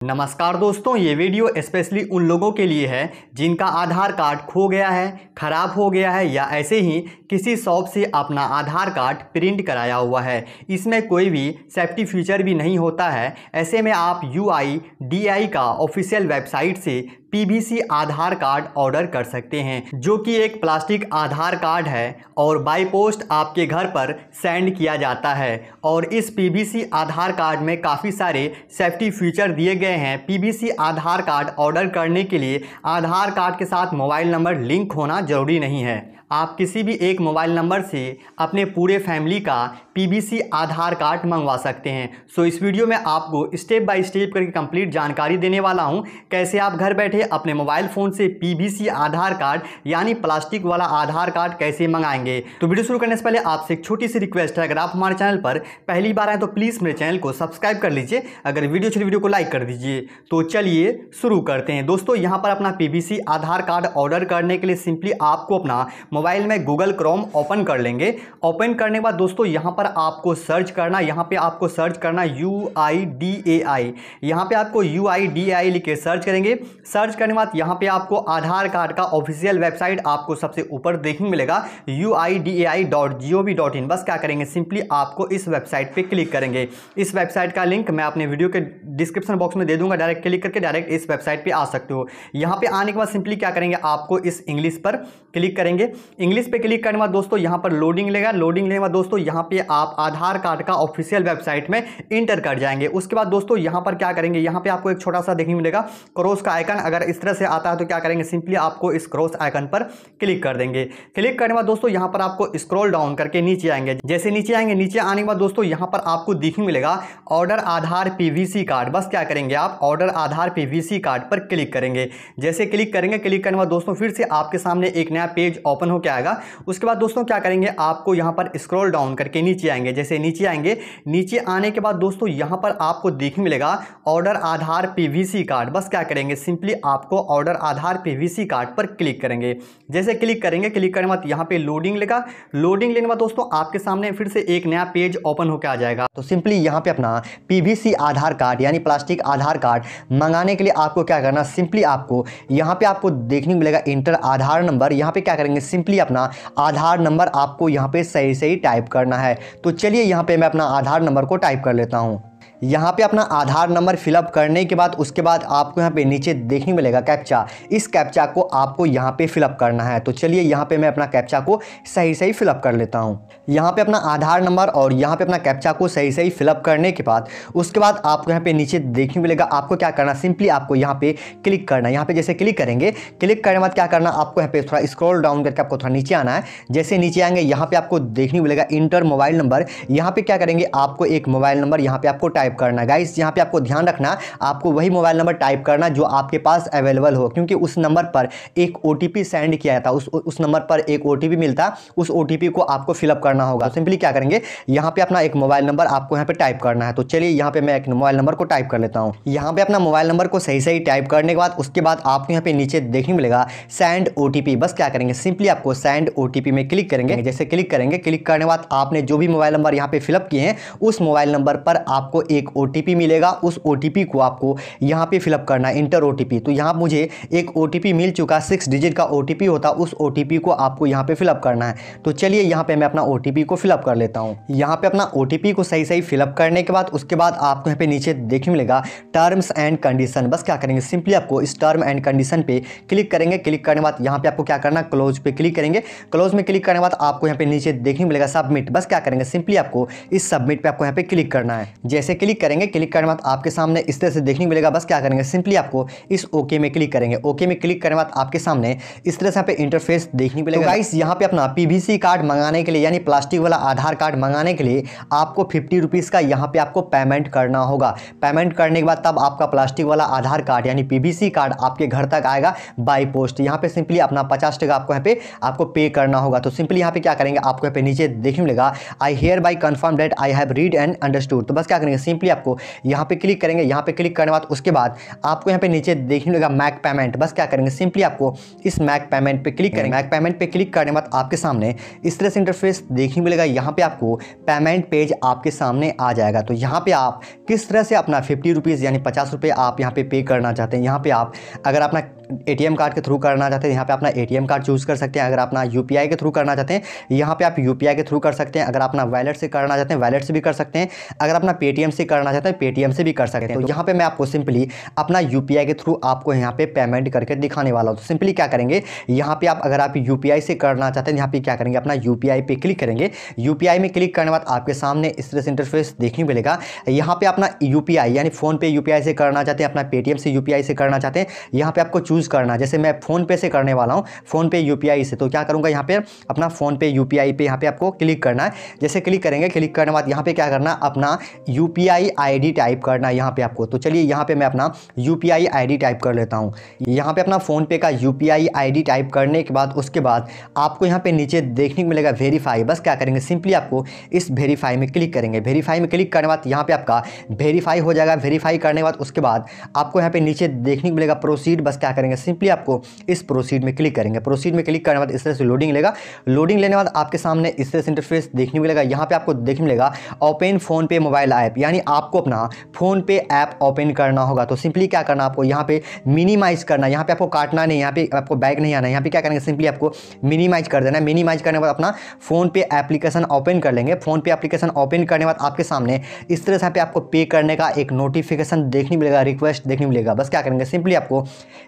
नमस्कार दोस्तों, ये वीडियो स्पेशली उन लोगों के लिए है जिनका आधार कार्ड खो गया है, ख़राब हो गया है या ऐसे ही किसी शॉप से अपना आधार कार्ड प्रिंट कराया हुआ है। इसमें कोई भी सेफ्टी फीचर भी नहीं होता है। ऐसे में आप UIDAI का ऑफिशियल वेबसाइट से PVC आधार कार्ड ऑर्डर कर सकते हैं, जो कि एक प्लास्टिक आधार कार्ड है और बाय पोस्ट आपके घर पर सेंड किया जाता है। और इस PVC आधार कार्ड में काफ़ी सारे सेफ्टी फीचर दिए गए हैं। PVC आधार कार्ड ऑर्डर करने के लिए आधार कार्ड के साथ मोबाइल नंबर लिंक होना जरूरी नहीं है। आप किसी भी एक मोबाइल नंबर से अपने पूरे फैमिली का PVC आधार कार्ड मंगवा सकते हैं। सो इस वीडियो में आपको स्टेप बाय स्टेप करके कंप्लीट जानकारी देने वाला हूं, कैसे आप घर बैठे अपने मोबाइल फ़ोन से PVC आधार कार्ड यानी प्लास्टिक वाला आधार कार्ड कैसे मंगाएंगे। तो वीडियो शुरू करने से पहले आपसे एक छोटी सी रिक्वेस्ट है, अगर आप हमारे चैनल पर पहली बार आए तो प्लीज़ मेरे चैनल को सब्सक्राइब कर लीजिए। अगर वीडियो अच्छी वीडियो को लाइक कर दीजिए। तो चलिए शुरू करते हैं। दोस्तों, यहाँ पर अपना PVC आधार कार्ड ऑर्डर करने के लिए सिंपली आपको अपना मोबाइल में गूगल क्रोम ओपन कर लेंगे। ओपन करने के बाद दोस्तों यहाँ पर आपको सर्च करना, यहाँ पे आपको सर्च करना UIDAI। यहाँ पे आपको UIDAI लिख के सर्च करेंगे। सर्च करने के बाद यहाँ पे आपको आधार कार्ड का ऑफिशियल वेबसाइट आपको सबसे ऊपर देखने मिलेगा UIDAI.gov.in। बस क्या करेंगे, सिंपली आपको इस वेबसाइट पे क्लिक करेंगे। इस वेबसाइट का लिंक मैं अपने वीडियो के डिस्क्रिप्शन बॉक्स में दे दूंगा। डायरेक्ट क्लिक करके डायरेक्ट इस वेबसाइट पे आ सकते हो। यहाँ पे आने के बाद सिंपली क्या करेंगे, आपको इस इंग्लिश पर क्लिक करेंगे। इंग्लिश पे क्लिक करने के बाद दोस्तों यहाँ पर लोडिंग लेगा। लोडिंग लेने के बाद दोस्तों यहाँ पे आप आधार कार्ड का ऑफिशियल वेबसाइट में इंटर कर जाएंगे। उसके बाद दोस्तों यहाँ पर क्या करेंगे, यहाँ पे आपको एक छोटा सा देखने मिलेगा क्रॉस का आइकन। अगर इस तरह से आता है तो क्या करेंगे, सिंपली आपको इस क्रॉस आइकन पर क्लिक कर देंगे। क्लिक करने के बाद दोस्तों यहाँ पर आपको स्क्रॉल डाउन करके नीचे आएंगे। जैसे नीचे आएंगे, नीचे आने के बाद दोस्तों यहाँ पर आपको देखने मिलेगा ऑर्डर आधार PVC कार्ड। बस क्या करेंगे, आप ऑर्डर आधार PVC कार्ड पर क्लिक करेंगे। जैसे क्लिक करेंगे, क्लिक करने के बाद दोस्तों फिर से आपके सामने एक नया पेज ओपन होकर आएगा। उसके बाद दोस्तों क्या करेंगे, आपको यहाँ पर स्क्रॉल डाउन करके नीचे आएंगे। जैसे नीचे आएंगे, नीचे आने के बाद दोस्तों यहाँ पर आपको देखने मिलेगा ऑर्डर आधार PVC कार्ड। बस क्या करेंगे, सिंपली आपको ऑर्डर आधार PVC कार्ड पर क्लिक करेंगे। जैसे क्लिक करेंगे, क्लिक करने के बाद यहाँ पे लोडिंग लेगा। लोडिंग लेने के बाद दोस्तों आपके सामने फिर से एक नया पेज ओपन होकर आ जाएगा। तो सिंपली यहाँ पे अपना PVC आधार कार्ड यानी प्लास्टिक आधार कार्ड मंगाने के लिए आपको क्या करना, सिंपली आपको यहाँ पे आपको देखने मिलेगा इंटर आधार नंबर। यहाँ पे क्या करेंगे, सिंपली अपना आधार नंबर आपको यहाँ पे सही सही टाइप करना है। तो चलिए यहाँ पे मैं अपना आधार नंबर को टाइप कर लेता हूँ। यहाँ पे अपना आधार नंबर फिलअप करने के बाद उसके बाद आपको यहाँ पे नीचे देखने मिलेगा कैप्चा। इस कैप्चा को आपको यहाँ पे फिलअप करना है। तो चलिए यहाँ पे मैं अपना कैप्चा को सही सही फिलअप कर लेता हूँ। यहाँ पे अपना आधार नंबर और यहाँ पे अपना कैप्चा को सही सही फिलअप करने के बाद उसके बाद आपको यहाँ पे नीचे देखने मिलेगा, आपको क्या करना, सिंपली आपको यहाँ पे क्लिक करना है। यहाँ पे जैसे क्लिक करेंगे, क्लिक करने के बाद क्या करना, आपको यहाँ पे थोड़ा स्क्रॉल डाउन करके आपको थोड़ा नीचे आना है। जैसे नीचे आएंगे, यहाँ पे आपको देखने मिलेगा इंटर मोबाइल नंबर। यहाँ पे क्या करेंगे, आपको एक मोबाइल नंबर यहाँ पे आपको टाइप करना है। गाइस यहाँ पे आपको ध्यान रखना, आपको वही मोबाइल नंबर टाइप करना जो आपके पास अवेलेबल हो, क्योंकि उस नंबर पर एक OTP सेंड किया था, उस नंबर पर एक OTP मिलता, उस OTP को आपको फिलअप करना होगा। तो सिंपली क्या करेंगे, यहाँ पे अपना एक मोबाइल नंबर आपको यहाँ पे टाइप करना है। तो चलिए यहाँ पे मैं एक मोबाइल नंबर को टाइप कर लेता हूँ। यहाँ पे अपना मोबाइल नंबर को सही सही टाइप करने के बाद उसके बाद आपको यहाँ पे नीचे देखने मिलेगा सेंड OTP। बस क्या करेंगे, सिंपली आपको सेंड OTP में क्लिक करेंगे। जैसे क्लिक करेंगे, क्लिक करने के बाद आपने जो भी मोबाइल नंबर यहाँ पे फिलअप किए हैं उस मोबाइल नंबर पर आपको एक OTP मिलेगा। उस OTP को आपको यहाँ पे फिलअप करना है, इंटर OTP। तो यहाँ मुझे एक OTP मिल चुका, 6 डिजिट का OTP होता, उस OTP को आपको यहाँ पे फिलअप करना है। तो चलिए यहाँ पे मैं अपना OTP को फिलअप कर लेता हूँ। यहाँ पे अपना OTP को सही सही फिलअप करने के बाद उसके बाद आपको यहाँ पे नीचे देखने मिलेगा टर्म्स एंड कंडीशन। बस क्या करेंगे, सिंपली आपको इस टर्म एंड कंडीशन पे क्लिक करेंगे। क्लिक करने के बाद यहाँ पे आपको क्या करना, क्लोज पे क्लिक करेंगे। क्लोज में क्लिक करने के बाद आपको यहाँ पे नीचे देखने मिलेगा सबमिट। बस क्या करेंगे, सिंपली आपको इस सबमिट पे आपको यहाँ पे क्लिक करना है। जैसे क्लिक करेंगे, क्लिक करने के बाद आपके सामने इस तरह से देखने मिलेगा। बस क्या करेंगे, सिंपली आपको इस ओके में क्लिक करेंगे। ओके में क्लिक करने के बाद आपके सामने इस तरह से यहाँ पे इंटरफेस देखने मिलेगा। तो गाइस यहाँ पे अपना PVC कार्ड मंगाने के लिए यानी प्लास्टिक वाला आधार कार्ड मंगाने के लिए आपको 50 रुपीज़ का यहाँ पे आपको पेमेंट करना होगा। पेमेंट करने के बाद तब आपका प्लास्टिक वाला आधार कार्ड यानी PVC कार्ड आपके घर तक आएगा बाई पोस्ट। यहाँ पे सिंपली अपना 50 टका आपको यहाँ पे आपको पे करना होगा। तो सिंपली यहाँ पे क्या करेंगे, आपको यहाँ पे नीचे देखने मिलेगा I hear by confirm that I have read and understood. तो बस क्या करेंगे, सिंपली आपको यहाँ पे क्लिक करेंगे। यहाँ पे क्लिक करने के बाद उसके बाद आपको यहाँ पे नीचे देखने मिलेगा मैक पेमेंट। बस क्या करेंगे, सिंपली आपको इस मैक पेमेंट पे क्लिक करेंगे। मैक पेमेंट पे क्लिक करने के बाद आपके सामने इस तरह से इंटरफेस देखने मिलेगा। यहाँ पे आपको पेमेंट पेज आपके सामने आ जाएगा। तो यहाँ पे आप किस तरह से अपना 50 रुपीज़ यानी 50 रुपये आप यहाँ पे करना चाहते हैं। यहाँ पे आप अगर अपना ATM कार्ड के थ्रू करना चाहते हैं, यहाँ पे अपना ATM कार्ड चूज़ कर सकते हैं। अगर अपना UPI के थ्रू करना चाहते हैं, यहाँ पे आप UPI के थ्रू कर सकते हैं। अगर अपना वैलेट से करना चाहते हैं, वैलेट से भी कर सकते हैं। अगर अपना Paytm से करना चाहते हैं, Paytm से भी कर सकते हैं। तो यहाँ पे मैं आपको सिंपली अपना UPI के थ्रू आपको यहाँ पे पेमेंट करके दिखाने वाला हूँ। तो सिंपली क्या करेंगे, यहाँ पे आप अगर आप UPI से करना चाहते हैं, यहाँ पे क्या करेंगे, अपना UPI पे क्लिक करेंगे। UPI में क्लिक करने के बाद आपके सामने इस तरह से इंटरफेस देखने मिलेगा। यहाँ पे अपना UPI यानी फ़ोन पे UPI से करना चाहते हैं, अपना Paytm से UPI से करना चाहते हैं, यहाँ पे आपको चूज़ करना। जैसे मैं फ़ोन पे से करने वाला हूँ, फ़ोन पे UPI से, तो क्या करूँगा, यहाँ पे अपना फ़ोन पे UPI पे यहाँ पे आपको क्लिक करना है। जैसे क्लिक करेंगे, क्लिक करने के बाद यहाँ पे क्या करना, अपना UPI ID टाइप करना है यहाँ पे आपको। तो चलिए यहाँ पे मैं अपना UPI ID टाइप कर लेता हूँ। यहाँ पे अपना फ़ोन पे का UPI ID टाइप करने के बाद उसके बाद आपको यहाँ पे नीचे देखने को मिलेगा वेरीफाई। बस क्या करेंगे, सिंपली आपको इस वेरीफाई में क्लिक करेंगे। वेरीफाई में क्लिक करने के बाद यहाँ पे आपका वेरीफाई हो जाएगा। वेरीफाई करने के बाद उसके बाद आपको यहाँ पे नीचे देखने को मिलेगा प्रोसीड। बस क्या करेंगे, सिंपली आपको इस प्रोसीड में क्लिक करेंगे। प्रोसीड में क्लिक करने के बाद इस तरह से लोडिंग लेगा। लोडिंग लेने के बाद आपके सामने इस तरह से इंटरफेस देखने मिलेगा। यहाँ पे आपको देखने मिलेगा ओपन फोन पे मोबाइल ऐप, यानी आपको अपना फोन पे ऐप ओपन करना होगा। तो सिंपली क्या करना, आपको यहाँ पे मिनिमाइज करना। यहाँ पे आपको काटना नहीं, यहाँ पे आपको बैक नहीं आना। यहाँ पे क्या करेंगे, सिंपली आपको मिनिमाइज कर देना है। मिनिमाइज करने के बाद अपना फोन पे एप्लीकेशन ओपन कर लेंगे। फोन पे एप्लीकेशन ओपन करने के बाद आपके सामने इस तरह से यहाँ पे आपको पे करने का एक नोटिफिकेशन देखने मिलेगा, रिक्वेस्ट देखने मिलेगा। बस क्या करेंगे, सिंपली आपको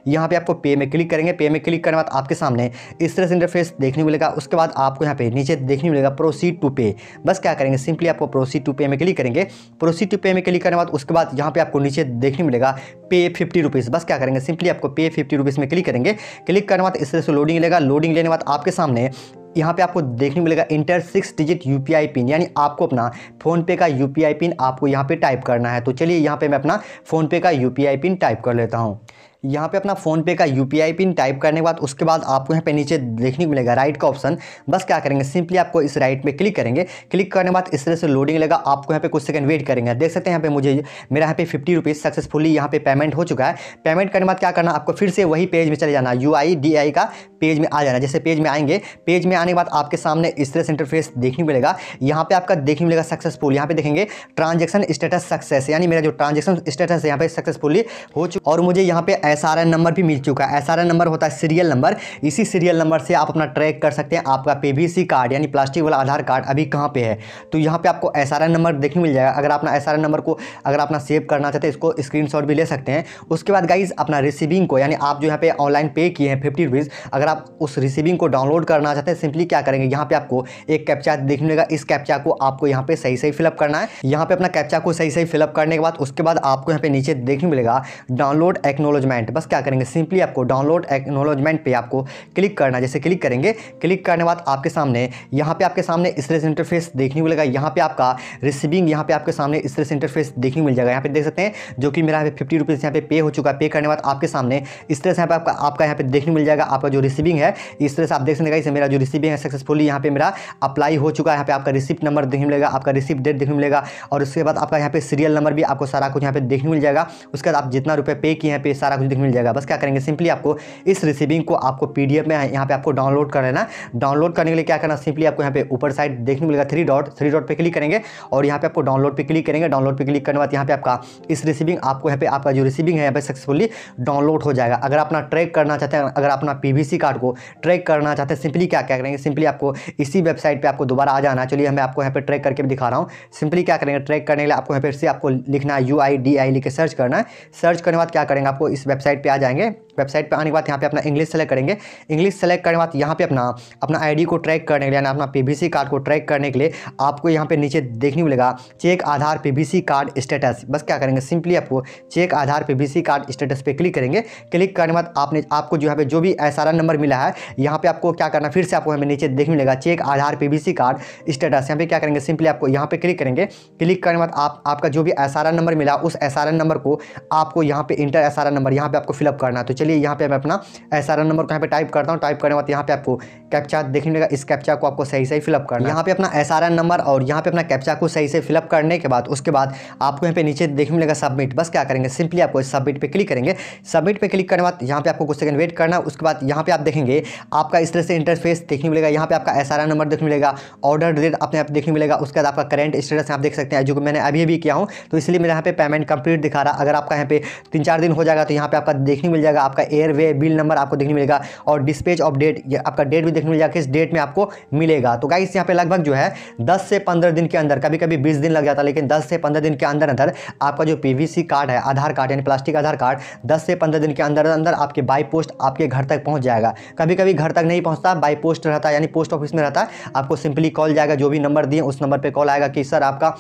यहाँ पे आपको पे में क्लिक करेंगे। पे में क्लिक करने के बाद आपके सामने इस तरह से इंटरफेस देखने मिलेगा। उसके बाद आपको यहाँ पे नीचे देखने मिलेगा प्रोसीड टू पे। बस क्या करेंगे, सिंपली आपको प्रोसीड टू पे में क्लिक करेंगे। प्रोसीड टू पे में क्लिक करने के बाद उसके बाद यहाँ पे आपको नीचे देखने मिलेगा पे 50 रुपीज़। बस क्या करेंगे, सिंपली आपको पे 50 रुपीज़ में क्लिक करेंगे। क्लिक करने के बाद इस तरह से लोडिंग लेगा। लोडिंग लेने के बाद आपके सामने यहाँ पे आपको देखने मिलेगा इंटर 6 डिजिट UPI पिन, यानी आपको अपना फ़ोन पे का UPI पिन आपको यहाँ पे टाइप करना है। तो चलिए यहाँ पे मैं अपना फ़ोन पे का UPI पिन टाइप कर लेता हूँ। यहाँ पे अपना फ़ोन पे का UPI पिन टाइप करने के बाद उसके बाद आपको यहाँ पे नीचे देखने को मिलेगा राइट का ऑप्शन। बस क्या करेंगे, सिंपली आपको इस राइट पे क्लिक करेंगे। क्लिक करने के बाद इस तरह से लोडिंग लेगा। आपको यहाँ पे कुछ सेकंड वेट करेंगे। देख सकते हैं यहाँ पे मुझे मेरा यहाँ पे 50 रुपीज़ सक्सेसफुली यहाँ पे पेमेंट हो चुका है। पेमेंट करने के बाद क्या करना, आपको फिर से वही पेज में चले जाना, UIDI का पेज में आ जाना। जैसे पेज में आएंगे, पेज में आने के बाद आपके सामने इस तरह से इंटरफेस देखने को मिलेगा। यहाँ पे आपका देखने मिलेगा सक्सेसफुल। यहाँ पे देखेंगे ट्रांजेक्शन स्टेटस सक्सेस, यानी मेरा जो ट्रांजेक्शन स्टेटस है यहाँ पे सक्सेसफुली हो चुका और मुझे यहाँ पे SRN नंबर भी मिल चुका है। SRN नंबर होता है सीरियल नंबर। इसी सीरियल नंबर से आप अपना ट्रैक कर सकते हैं आपका PVC कार्ड यानी प्लास्टिक वाला आधार कार्ड अभी कहाँ पे है। तो यहाँ पे आपको SRN नंबर देखने मिल जाएगा। अगर अपना SRN नंबर को अगर अपना सेव करना चाहते हैं, इसको स्क्रीनशॉट भी ले सकते हैं। उसके बाद गाइज अपना रिसीविंग को, यानी आप जो यहाँ पे ऑनलाइन पे किए हैं 50 रुपीज़, अगर आप उस रिसीविंग को डाउनलोड करना चाहते हैं, सिंपली क्या करेंगे, यहाँ पे आपको एक कैप्चा देखने मिलेगा। इस कैप्चा को आपको यहाँ पे सही फिलअप करना है। यहाँ पे अपना कैप्चा को सही फिलअप करने के बाद उसके बाद आपको यहाँ पे नीचे देखने मिलेगा डाउनलोड एक्नॉलेजमेंट। बस क्या करेंगे, सिंपली आपको डाउनलोड एक्नॉलेजमेंट पे आपको क्लिक करना। जैसे क्लिक करेंगे, क्लिक करने के बाद आपके सामने यहाँ पे आपके सामने इस तरह से इंटरफेस देखने मिलेगा। यहाँ पे आपका रिसीविंग यहाँ पे आपके सामने इस तरह से इंटरफेस देखने मिल जाएगा। यहाँ पे देख सकते हैं जो कि मेरा 50 रुपीज़ यहाँ पे पे हो चुका है। पे करने के बाद आपके सामने इस तरह से यहाँ पे आपका यहाँ पे देखने मिल जाएगा आपका जो रिसीविंग है। इस तरह से आप देख सकते हैं मेरा जो रिसीविंग है सक्सेसफुली यहाँ पे मेरा अप्लाई हो चुका है। यहाँ पे आपका रिसिप्ट नंबर देखने मिलेगा, आपका रिसिप्ट डेट देखने मिलेगा और उसके बाद आपका यहाँ पे सीरियल नंबर भी आपको सारा कुछ यहाँ पे देखने मिल जाएगा। उसके बाद आप जितना रुपये पे किए हैं पे सारा कुछ देखने मिल जाएगा। बस क्या करेंगे, सिंपली आपको इस रिसीविंग को आपको PDF में यहाँ पे आपको डाउनलोड कर लेना। डाउनलोड करने के लिए क्या करना, सिंपली आपको यहाँ पे ऊपर साइड देखने मिलेगा 3 डॉट पे क्लिक करेंगे और यहाँ पे आपको डाउनलोड पे क्लिक करेंगे। डाउनलोड पे क्लिक करने के बाद यहाँ पे आपका इस रिसीविंग आपको यहाँ पे आपका जो रिसीविंग है यहाँ पे सक्सेसफुली डाउनलोड हो जाएगा। अगर अपना ट्रैक करना चाहते हैं, अगर अपना PVC कार्ड को ट्रैक करना चाहते हैं, सिंपली क्या करेंगे, सिंपली आपको इसी वेबसाइट पे आपको दोबारा आ जाना है। चलिए मैं आपको यहाँ पे ट्रैक करके भी दिखा रहा हूँ। सिंपली क्या करेंगे, ट्रैक करने के लिए आपको यहाँ पे से आपको लिखना है UIDI लिख के सर्च करना है। सर्च करने के बाद क्या करेंगे, आपको इस वेबसाइट पे आ जाएंगे। वेबसाइट पे आने के बाद यहाँ पे अपना इंग्लिश सेलेक्ट करेंगे। इंग्लिश सेलेक्ट करने के बाद यहाँ पे अपना ID को ट्रैक करने के लिए, अपना PVC कार्ड को ट्रैक करने के लिए आपको यहाँ पे नीचे देखने मिलेगा चेक आधार PVC कार्ड स्टेटस। बस क्या करेंगे, सिंपली आपको चेक आधार PVC कार्ड स्टेटस पे क्लिक करेंगे। क्लिक करने के बाद आपको जो यहाँ पे जो भी SRN नंबर मिला है यहाँ पे आपको क्या करना, फिर से आपको यहाँ पे नीचे देखने मिलेगा चेक आधार PVC कार्ड स्टेटस। यहाँ पे क्या करेंगे, सिंपली आपको यहाँ पे क्लिक करेंगे। क्लिक करने के बाद आपका जो भी SRN नंबर मिला उस SRN नंबर को आपको यहाँ पे इंटर SRN नंबर यहाँ यहाँ पे आपको फिलअप करना है। तो चलिए यहाँ पे मैं अपना SRN नंबर को यहाँ पे टाइप करता हूँ। टाइप करने के बाद यहाँ पे आपको कैप्चा देखने मिलेगा, इस कैप्चा को आपको सही से फिलअप करना है। यहाँ पे अपना SRN नंबर और यहाँ पे अपना कैप्चा को सही से फिलअप करने के बाद उसके बाद आपको यहाँ पे नीचे देखने मिलेगा सबमिट। बस क्या करेंगे, सिंपली आपको सबमिट पे क्लिक करेंगे। सबमिट पे क्लिक करने के बाद यहाँ पे आपको कुछ सेकंड वेट करना है। उसके बाद यहाँ पे आप देखेंगे आपका इस तरह से इंटरफेस देखने मिलेगा। यहाँ पे आपका SRN नंबर देखने मिलेगा, ऑर्डर डेट अपने आप देखने मिलेगा। उसके बाद आपका करंट स्टेटस आप देख सकते हैं, जो कि मैंने अभी किया हूँ, तो इसलिए मेरे यहाँ पे पेमेंट कंप्लीट दिखा रहा। अगर आपका यहाँ पे 3-4 दिन हो जाएगा तो यहाँ पे आपका देखने मिल जाएगा आपका एयरवे बिल नंबर आपको देखने मिलेगा और डिस्पैच ऑफ डेट, आपका डेट भी देखने मिल जाएगा, किस डेट में आपको मिलेगा। तो गाइस यहाँ पे लगभग जो है 10 से 15 दिन के अंदर, कभी कभी 20 दिन लग जाता है, लेकिन 10 से 15 दिन के अंदर अंदर आपका जो PVC कार्ड है, आधार कार्ड यानी प्लास्टिक आधार कार्ड, 10 से 15 दिन के अंदर अंदर आपके बाई पोस्ट आपके घर तक पहुंच जाएगा। कभी कभी घर तक नहीं पहुंचता, बाई पोस्ट रहता है यानी पोस्ट ऑफिस में रहता है। आपको सिंपली कॉल जाएगा, जो भी नंबर दिए उस नंबर पर कॉल आएगा कि सर आपका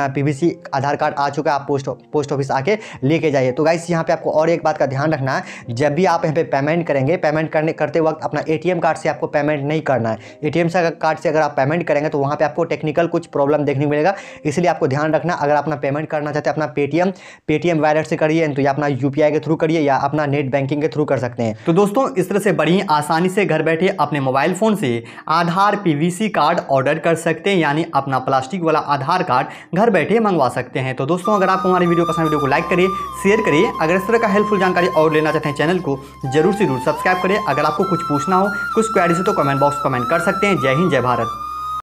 PVC आधार कार्ड आ चुका है, आप पोस्ट ऑफिस आके लेके जाइए। तो गाइस यहाँ पे आपको और एक बात का ध्यान रखना है, जब भी आप यहाँ पे पेमेंट करेंगे, पेमेंट करते वक्त अपना ATM कार्ड से आपको पेमेंट नहीं करना है। ATM कार्ड से अगर आप पेमेंट करेंगे तो वहाँ पे आपको टेक्निकल कुछ प्रॉब्लम देखने को मिलेगा, इसलिए आपको ध्यान रखना। अगर अपना पेमेंट करना चाहते हैं अपना पेटीएम वॉलेट से करिए, तो या अपना UPI के थ्रू करिए या अपना नेट बैंकिंग के थ्रू कर सकते हैं। तो दोस्तों इस तरह से बड़ी आसानी से घर बैठे अपने मोबाइल फ़ोन से आधार PVC कार्ड ऑर्डर कर सकते हैं, यानी अपना प्लास्टिक वाला आधार कार्ड घर बैठे मंगवा सकते हैं। तो दोस्तों अगर आपको हमारी वीडियो पसंद, वीडियो को लाइक करिए, शेयर करिए। अगर इस तरह का हेल्पफुल जानकारी और लेना चाहते हैं चैनल को जरूर से जरूर सब्सक्राइब करिए। अगर आपको कुछ पूछना हो, कुछ क्वेरीज हो तो कमेंट बॉक्स कमेंट कर सकते हैं। जय हिंद, जय भारत।